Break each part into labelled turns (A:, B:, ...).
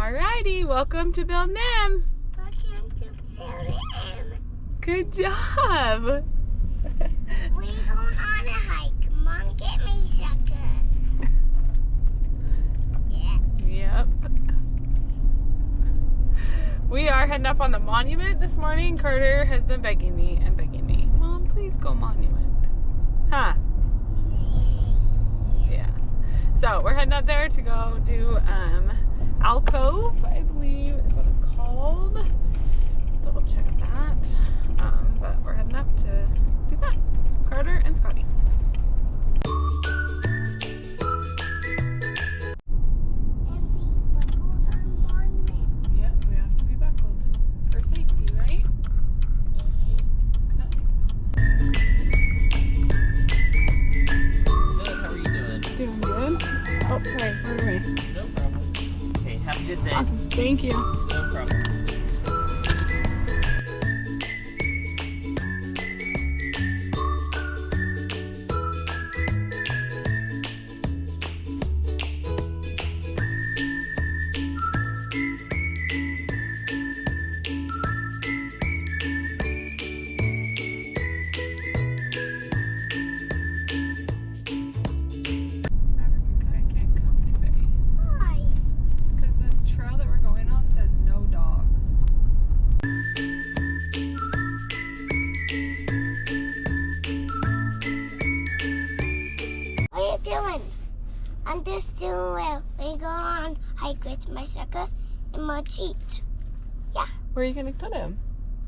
A: Alrighty, welcome to Bill Nim.
B: Welcome to Bill Nim.
A: Good job.
B: We're going on a hike. Mom, get me sucker. Yeah.
A: Yep. We are heading up on the monument this morning. Carter has been begging me, Mom, please go monument. Huh? Yeah. So we're heading up there to go do Alcove, I believe is what it's called. Double check that. But we're heading up to do that. Carter and Scotty. Yep, we have to be buckled for safety, right?
C: Good, how are you doing?
A: Doing good. Oh, sorry, where are we?
C: No problem. Okay, have a good day.
A: Awesome, thank you.
C: No problem.
B: I'm just doing well. We go on hike with my sucker and my treat. Yeah.
A: Where are you gonna put him?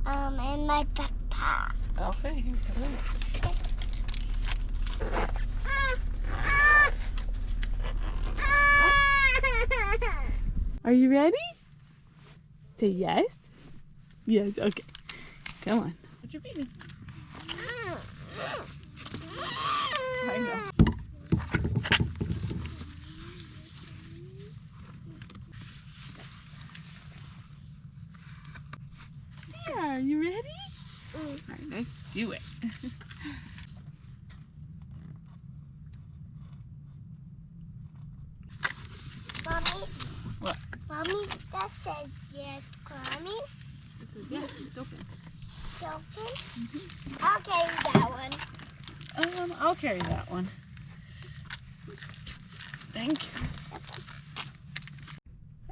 B: In my backpack.
A: Okay, here we go. Are you ready? Say yes. Yes, okay. Come on. Put your feet in. I know. Are you ready? All right, let's do it.
B: Mommy?
A: What?
B: Mommy, that says yes, Mommy.
A: This is yes, it's open.
B: It's open? Mm-hmm. I'll carry that one.
A: I'll carry that one. Thank you.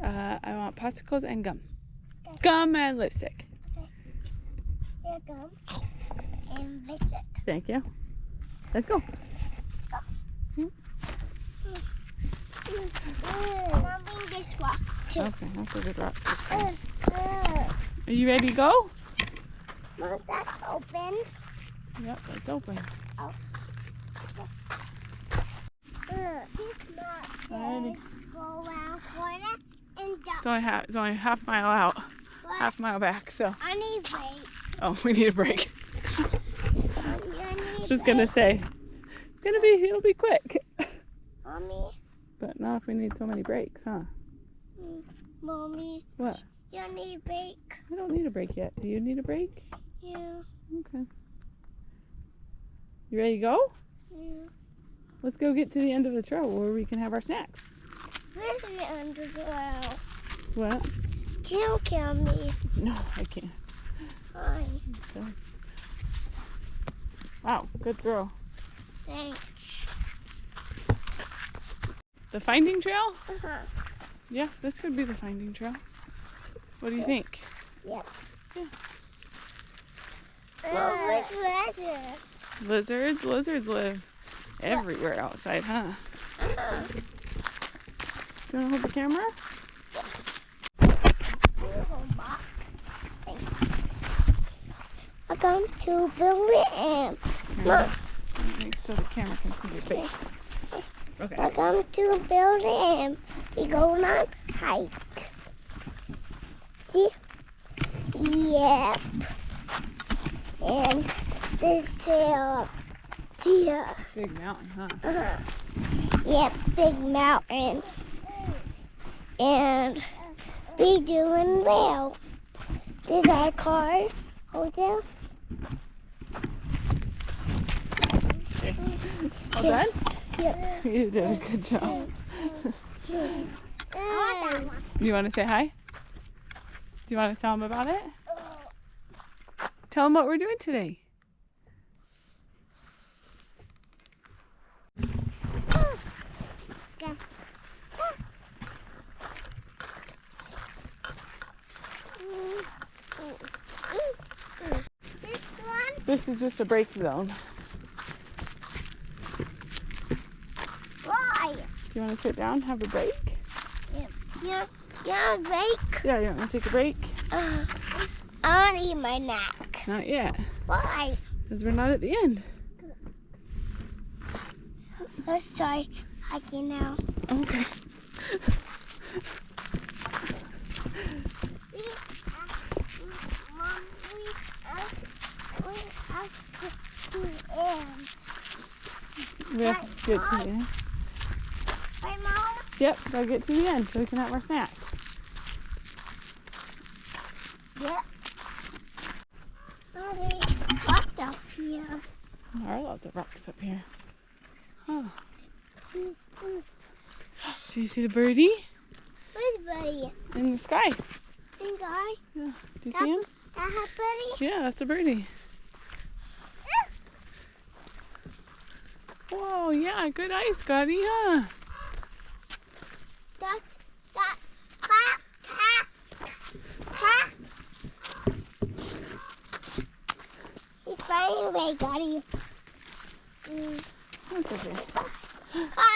A: I want popsicles and gum.
B: Okay.
A: Gum and lipstick.
B: Here gum and lipstick.
A: Thank you. Let's go.
B: Mom, bring this rock too.
A: Okay, that's a good rock. Are you ready to go?
B: Mom, that's open.
A: Yep, it's open.
B: Oh. It's not
A: Alrighty.
B: Go around corner and jump.
A: It's only half mile out,
B: What?
A: half mile back. So.
B: I need break.
A: Oh, we need a break.
B: I need
A: Just gonna say, it'll be quick.
B: Mommy.
A: But not if we need so many breaks, huh?
B: Mommy.
A: What?
B: You need a break.
A: I don't need a break yet. Do you need a break?
B: Yeah.
A: Okay. You ready to go?
B: Yeah.
A: Let's go get to the end of the trail where we can have our snacks.
B: Where's the underground?
A: What?
B: Can't kill me.
A: No, I can't.
B: Fine.
A: Okay. Wow, good throw.
B: Thanks.
A: The finding trail?
B: Uh-huh.
A: Yeah, this could be the finding trail. What do you think?
B: Yep.
A: Yeah.
B: Where's lizard?
A: Lizards live everywhere outside, huh? You want to hold the camera?
B: Welcome to Bill Nim.
A: So the camera can see your face. Okay.
B: Welcome to Bill Nim. We going on hike. See? Yep. And this trail here.
A: Big mountain, huh?
B: Uh-huh. Yep, big mountain. And we doing well. This is our car. Hold down.
A: Okay. All done?
B: Yep.
A: You did a good job.
B: I want
A: You want to say hi? Do you want to tell them about it? Tell them what we're doing today.
B: This one?
A: This is just a break zone.
B: Why?
A: Do you want to sit down, have a break?
B: Yeah, break.
A: Yeah, you want to take a break?
B: I want to eat my snack.
A: Not yet,
B: Why?
A: because we're not at the end.
B: Let's try hiking now.
A: Okay.
B: Mom, we have to end.
A: We have to get to the end.
B: Right, Mom?
A: Yep, gotta get to the end so we can have our snack.
B: Yeah. Okay, what's up here?
A: There are lots of rocks up here. Huh. Do you see the birdie
B: Where's Buddy?
A: in the sky?
B: And guy?
A: Yeah. Do you see him?
B: That have Buddy?
A: Yeah, that's a birdie. Whoa, yeah, good eye, Scotty, huh?
B: That's ha. He's flying away, Daddy.
A: That's okay.
B: Ha.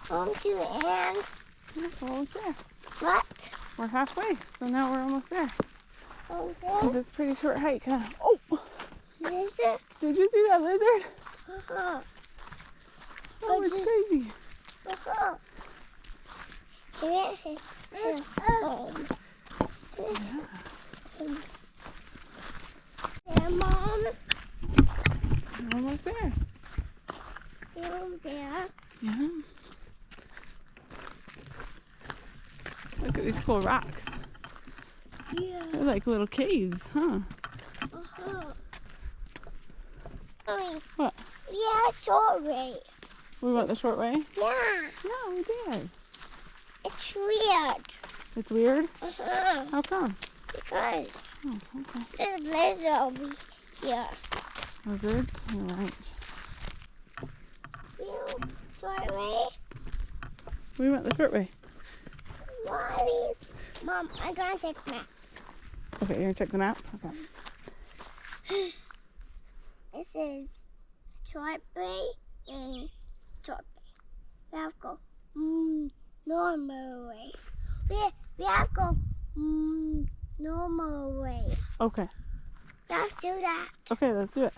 B: Home to Anne.
A: Yeah, we're almost there.
B: What?
A: We're halfway, so now we're almost there.
B: Okay.
A: Because it's a pretty short hike, huh? Oh!
B: Is it?
A: Did you see that lizard?
B: Uh-huh.
A: Oh, it's crazy.
B: Uh-huh. Yeah, Mom.
A: We're almost there.
B: You're there.
A: Yeah. Look at these cool rocks.
B: Yeah.
A: They're like little caves, huh?
B: Uh-huh. Mommy.
A: What?
B: Yeah, sorry.
A: We went the short way?
B: Yeah.
A: Yeah, we did.
B: It's weird.
A: It's weird?
B: Uh-huh.
A: How come?
B: Because
A: Oh, okay.
B: there's a lizard over here.
A: Lizards? You're right.
B: You sorry?
A: We went the short way.
B: Mommy. Mom, I'm gonna take a nap.
A: Okay, you're gonna check the map? Okay.
B: This is short way and short way. We have to go normal way. We have to go normal way.
A: Okay.
B: Let's do that.
A: Okay, let's do it.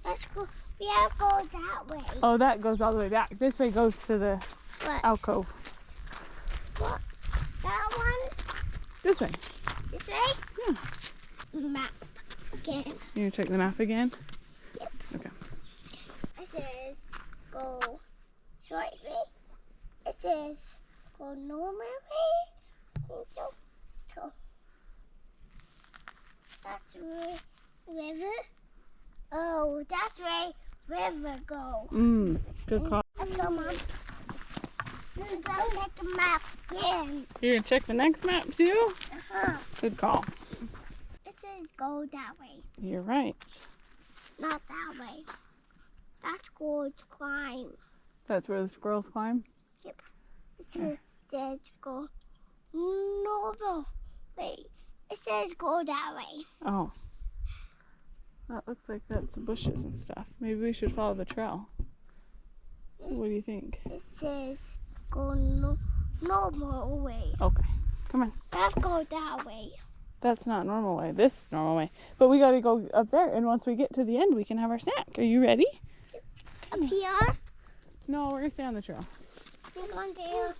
B: Let's go. We have to go that way.
A: Oh, that goes all the way back. This way goes to the
B: What?
A: alcove.
B: What? That one?
A: This way.
B: This way?
A: Yeah.
B: Map again.
A: You gonna check the map again?
B: Yep.
A: Okay.
B: It says go short way. It says go normal way. And so that's where river. Oh, that's where river go.
A: Good call.
B: Let's go, Mom. Let's go check the map again.
A: You're gonna check the next map too?
B: Uh-huh.
A: Good call.
B: It says go that way,
A: You're right.
B: not that way. That's called climb.
A: That's where the squirrels climb?
B: It says go normal way. It says go that way.
A: Oh. That looks like that's bushes and stuff. Maybe we should follow the trail. What do you think?
B: It says go normal way.
A: Okay. Come on.
B: Let's go that way.
A: That's not normal way. This is normal way. But we gotta go up there, and once we get to the end, we can have our snack. Are you ready?
B: Up here?
A: No, we're gonna stay on the trail.
B: This one there.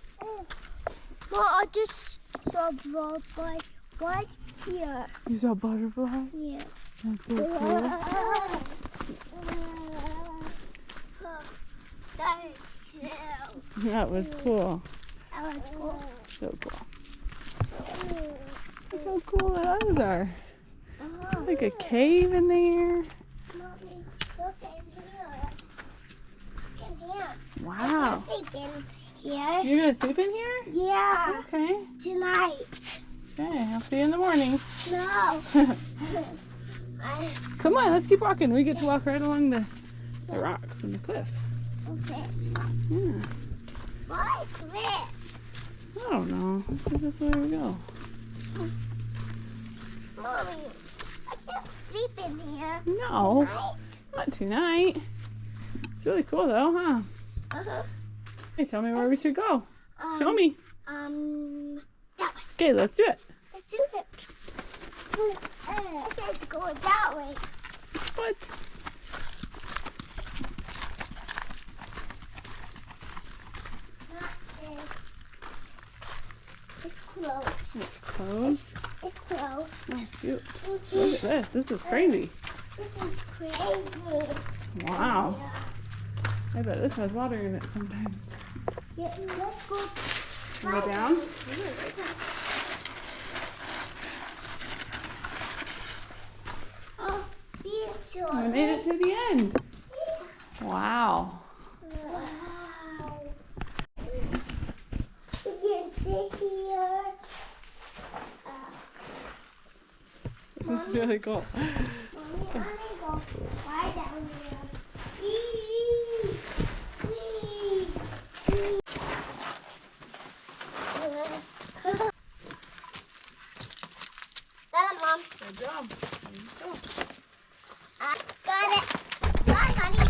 B: Well, I just saw butterfly right here.
A: You saw a butterfly?
B: Yeah.
A: That's so cool.
B: That is chill.
A: That was cool.
B: That was cool.
A: So cool. Look how cool those are. Like a cave in there.
B: Mommy, look in here. Look in here.
A: Wow.
B: gonna sleep in here.
A: You're gonna sleep in here?
B: Yeah.
A: Okay.
B: Tonight.
A: Okay, I'll see you in the morning.
B: No.
A: Come on, let's keep walking. We get to walk right along the rocks and the cliff.
B: Okay.
A: Yeah.
B: Why cliff?
A: I don't know. This is just the way we go.
B: Mommy, I can't sleep in here.
A: No,
B: Tonight.
A: not tonight. It's really cool though, huh?
B: Uh-huh.
A: Hey, tell me where we should go. Show me.
B: That way.
A: Okay, let's do it.
B: Let's do it. I said to go that way.
A: What?
B: It's closed.
A: It's closed.
B: It's closed.
A: Oh, shoot. Look at this. This is crazy.
B: This is crazy.
A: Wow. I bet this has water in it sometimes.
B: Yeah, let's go.
A: Go down?
B: Oh, be sure.
A: We made it to the end. Wow.
B: Wow. We can sit here.
A: This is really cool.
B: Mommy, I'm gonna go right down there. Wee, wee, wee. Got it, Mom.
A: Good job. There you go.
B: I got it. Bye, honey.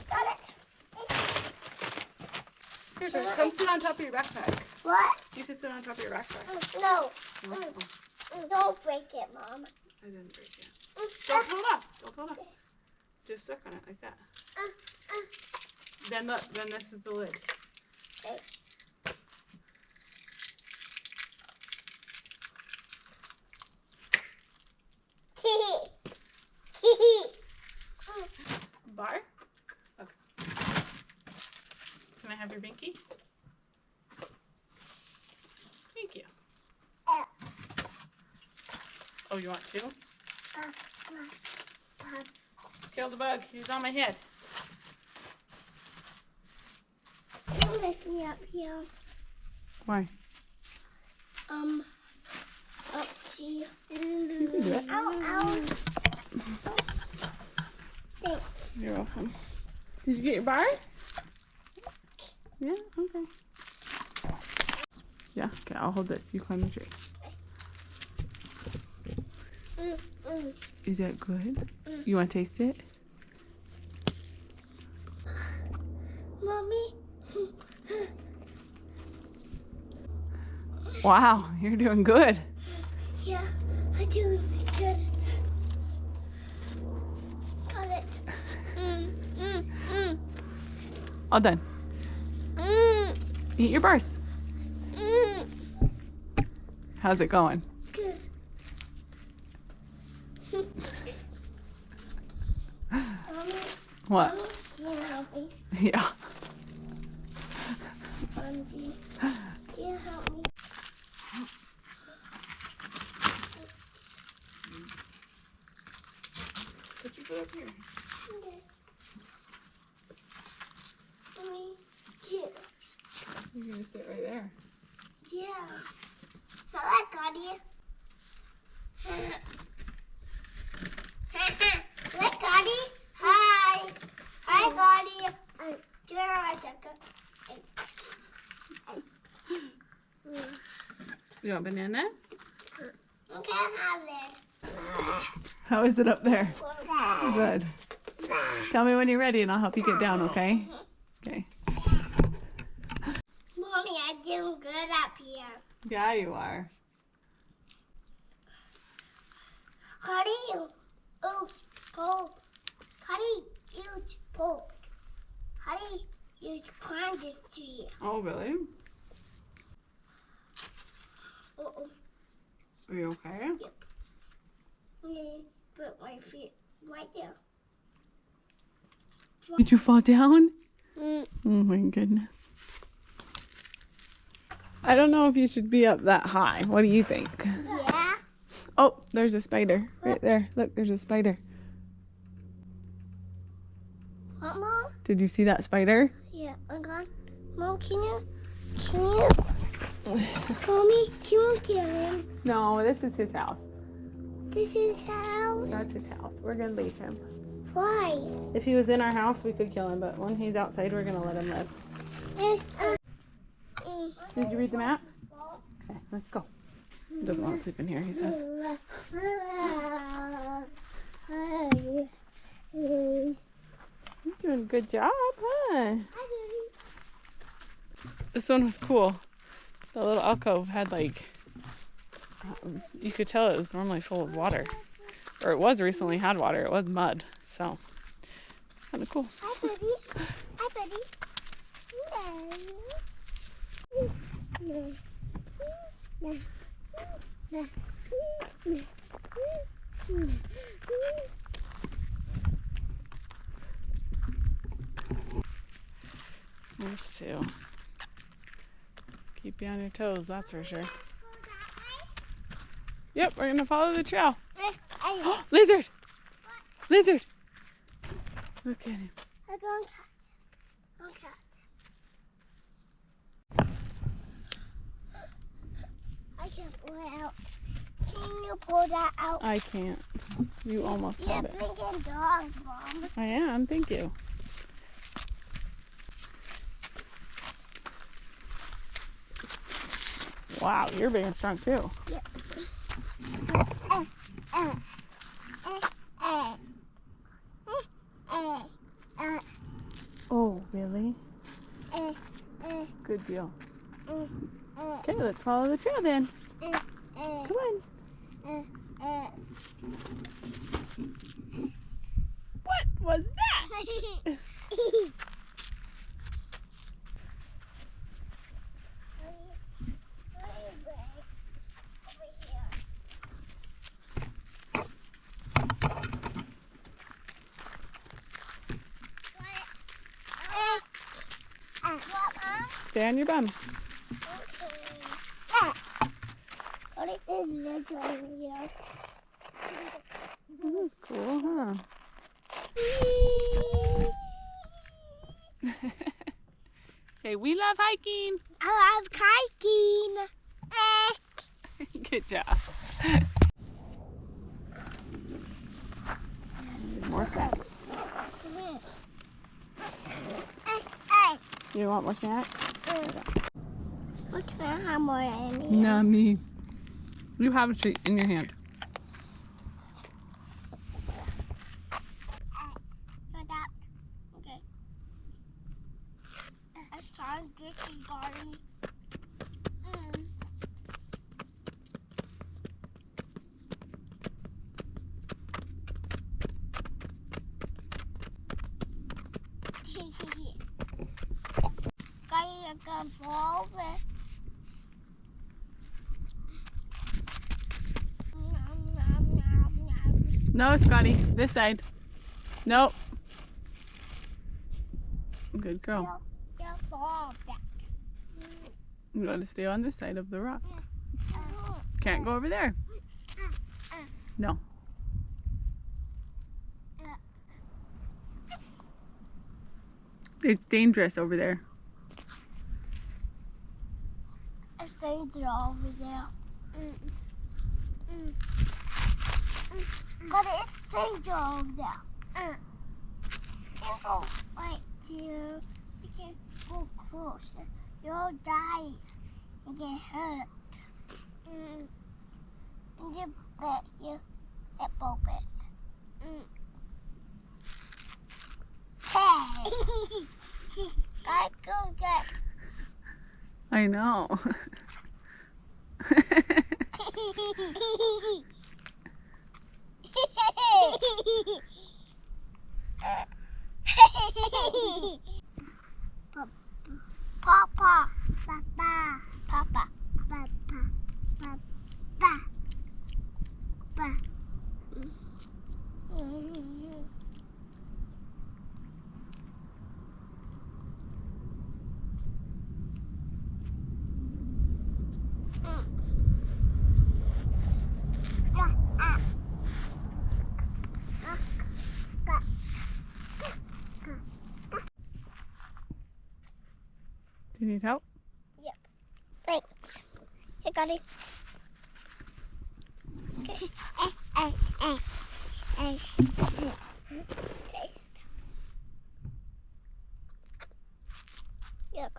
B: Got it.
A: Here, come sit on top of your backpack.
B: What?
A: You can sit on top of your backpack.
B: No.
A: No?
B: Don't break it, Mom.
A: I didn't break it. Don't pull it up. Don't pull it up. Just suck on it like that. Then look, then this is the lid.
B: Okay.
A: Bar? Okay. Can I have your binky? Thank you. Oh, you want two? Kill the bug. He's on my head.
B: Don't lift me up here.
A: Why?
B: Up here.
A: You can do it.
B: Ow, ow. Thanks.
A: You're welcome. Did you get your bar? Yeah? Okay. Yeah, okay, I'll hold this. You climb the tree. Is that good? You want to taste it?
B: Mommy.
A: Wow, you're doing good.
B: Yeah, I'm doing good. Got it.
A: All done. Eat your bars. How's it going?
B: Good. Mommy,
A: What?
B: can you help me?
A: Yeah.
B: Mommy, can you help me?
A: Put your foot up here.
B: Okay. Mommy, here.
A: You're gonna sit right there.
B: Yeah. Hello, Gotti. Look, Gotti. Hi. Hi, Gotti. Do you want my checker?
A: You want banana?
B: You can't have it.
A: How is it up there? Good. Tell me when you're ready and I'll help you get down, okay? Okay.
B: Mommy, I'm doing good up here.
A: Yeah, you are.
B: How do you use pole? How do you use pole? How do you use climb this tree?
A: Oh, really?
B: Uh-oh.
A: Are you okay?
B: Let me put my feet right there.
A: Did you fall down? Oh my goodness. I don't know if you should be up that high. What do you think?
B: Yeah.
A: Oh, there's a spider right there. Look, there's a spider.
B: What, Mom?
A: Did you see that spider?
B: Yeah, I'm gone. Mom, can you, Mommy, can you kill him?
A: No, this is his house.
B: This is how.
A: That's his house. We're gonna leave him.
B: Why?
A: If he was in our house, we could kill him, but when he's outside, we're gonna let him live. Did you read the map? Okay, let's go. He doesn't want to sleep in here, he says. You're doing a good job, huh? This one was cool. The little alcove had like, you could tell it was normally full of water. Or it was recently had water. It was mud, so kind of cool.
B: Hi, buddy. Hi, buddy.
A: Those two. Keep you on your toes, that's for sure. Yep, we're gonna follow the trail. Lizard! Lizard! Look at him.
B: I'm going to catch him. I can't pull it out. Can you pull that out?
A: I can't. You almost
B: You're
A: had it.
B: thinking dog, Mom.
A: I am, thank you. Wow, you're big and strong too. Oh, really? Good deal. Okay, let's follow the trail then. Come on. What was that? Stay on your bum.
B: What is this over here?
A: That was cool, huh? Say, we love hiking.
B: I love hiking.
A: Good job. More snacks. You want more snacks?
B: What can I have more in?
A: Yummy. You have a treat in your hand.
B: Okay. I started getting garden. Guys are gonna fall over.
A: No, Scotty. This side. Nope. Good girl.
B: They'll fall back.
A: You gotta stay on this side of the rock. Can't go over there. No. It's dangerous over there.
B: It's dangerous over there. But it's dangerous over there. You go right here. You can go closer. You'll die. You get hurt. And you bet you it open. Hey! Gotta go get.
A: I know.
B: Papa, Papa, Papa, Papa, Papa, Papa.
A: Do you need help?
B: Thanks. Hey, got it. Okay. Taste. Yuck.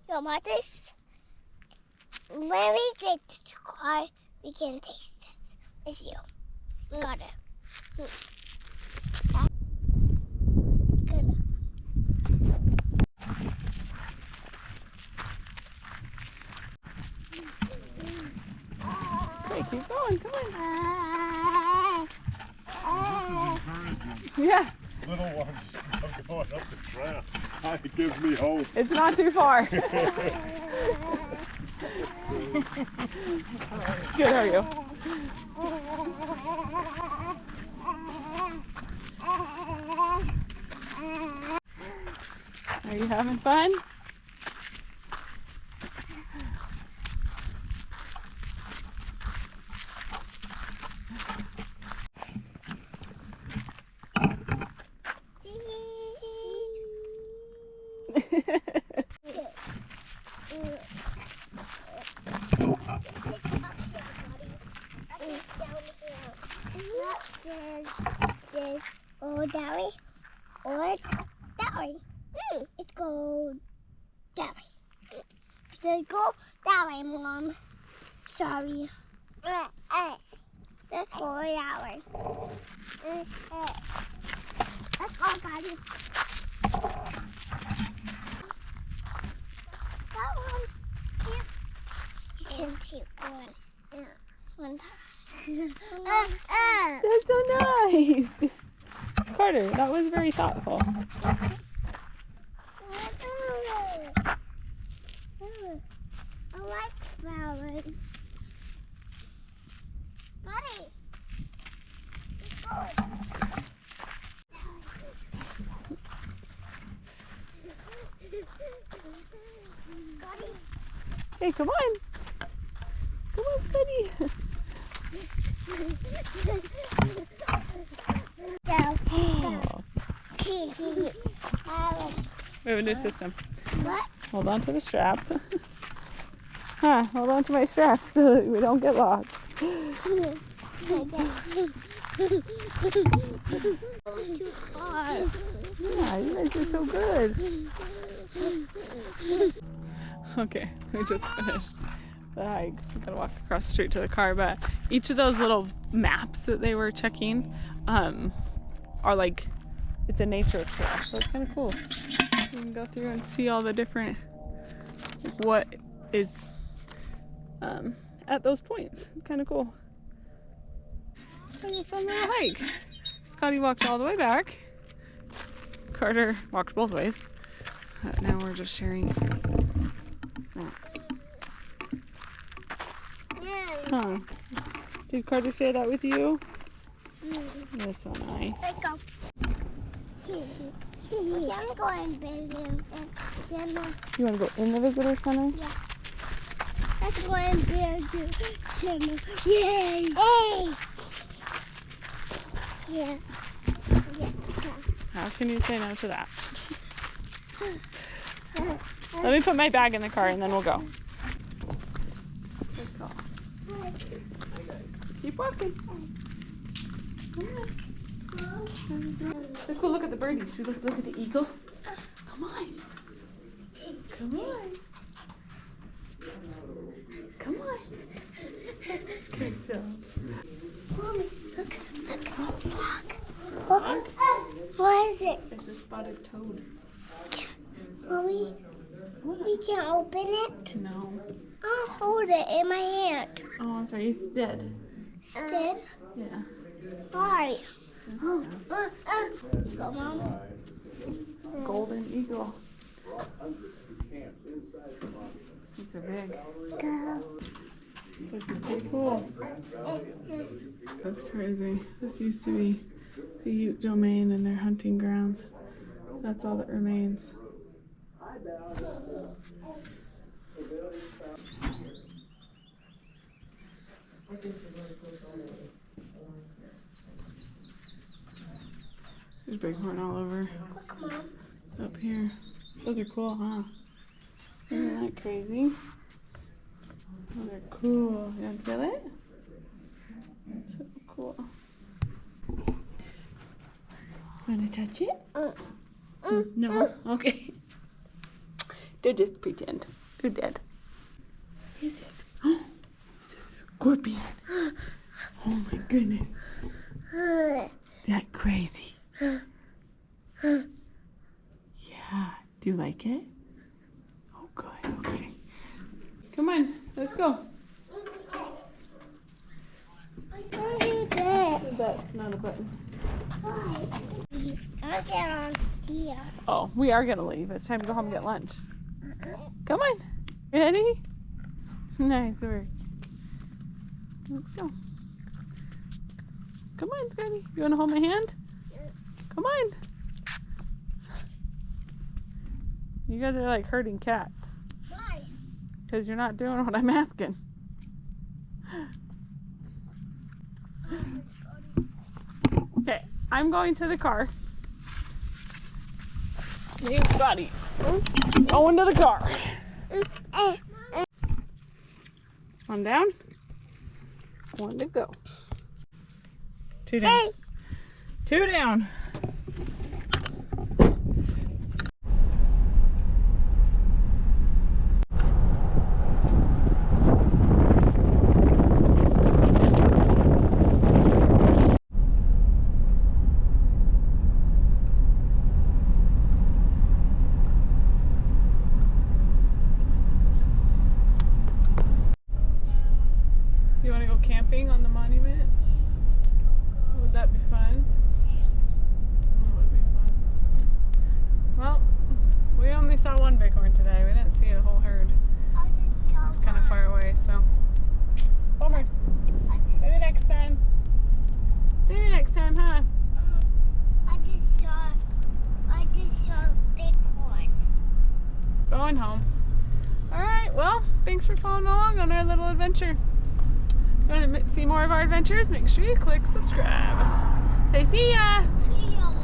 B: You want taste? When we get to the car, we can taste it with you. Got it. Good.
A: Okay, keep going. Come on.
D: This is encouraging.
A: Yeah,
D: Little ones are going up the trail. It gives me hope.
A: it's not too far. Good, how are you? Are you having fun?
B: This gold dowry or dowry. It's gold dowry. It's a gold dowry, Mom. Sorry. That's gold dowry. Let's go, Daddy. That one. Yeah. You can take one. Yeah. One time.
A: That's so nice. Carter, that was very thoughtful.
B: I like flowers. Buddy.
A: Hey, come on. Come on, Scotty. We have a new system.
B: What?
A: Hold on to the strap. Hold on to my strap so that we don't get lost.
B: Too far.
A: Yeah, you guys are so good. Okay, we just finished the hike. We gotta walk across the street to the car, but each of those little maps that they were checking are like, it's a nature trail, so it's kind of cool. You can go through and see all the different, what is at those points. It's kind of cool. Kind of a fun little hike. Scotty walked all the way back. Carter walked both ways. Now we're just sharing snacks. Huh. Did Carter share that with you? That's so nice.
B: Let's go. I'm going building center.
A: You want to go in the visitor center?
B: Yeah. Let's go and build center. Yay! Hey! Yeah.
A: How can you say no to that? Let me put my bag in the car and then we'll go. Let's go. Keep walking. Let's go look at the birdies. Should we go look at the eagle? Come on. Come on. Come on. Good job.
B: Mommy, look. Frog. What is it?
A: It's a spotted toad.
B: Mommy, we can't open it.
A: No.
B: I'll hold it in my hand.
A: Oh, I'm sorry. He's dead.
B: It's dead.
A: Yeah.
B: Why? Go, Mom.
A: Golden eagle. These are big.
B: Go.
A: This place is pretty cool. That's crazy. This used to be the Ute domain and their hunting grounds. That's all that remains. There's bighorn all over.
B: Look, Mom.
A: up here. Those are cool, huh? Isn't that crazy? Oh, they're cool. You want to feel it? So cool. Want to touch it? No? Okay. Don't just pretend. You're dead. What is it? Oh, it's a scorpion. Oh my goodness. That crazy. Yeah. Do you like it? Oh, good. Okay. Come on. Let's go. That's not a button.
B: I'm down here.
A: Oh, we are gonna leave. It's time to go home and get lunch. Come on. Ready? Nice work. Let's go. Come on, Scotty. You wanna hold my hand? Come on. You guys are like herding cats.
B: Why?
A: Because you're not doing what I'm asking. Okay, I'm going to the car. Me and Scotty going to the car. One down. One to go. Two down.
B: Hey.
A: Two down. You want to go camping on the monument? Would that be fun? Oh, it would be fun. Well, we only saw one bighorn today. We didn't see a whole herd. It was kind of far away, so. Bummer. Maybe next time. Maybe next time, huh?
B: I just saw a bighorn.
A: Going home. Alright, well, thanks for following along on our little adventure. If you want to see more of our adventures, make sure you click subscribe. Say see ya!
B: See ya.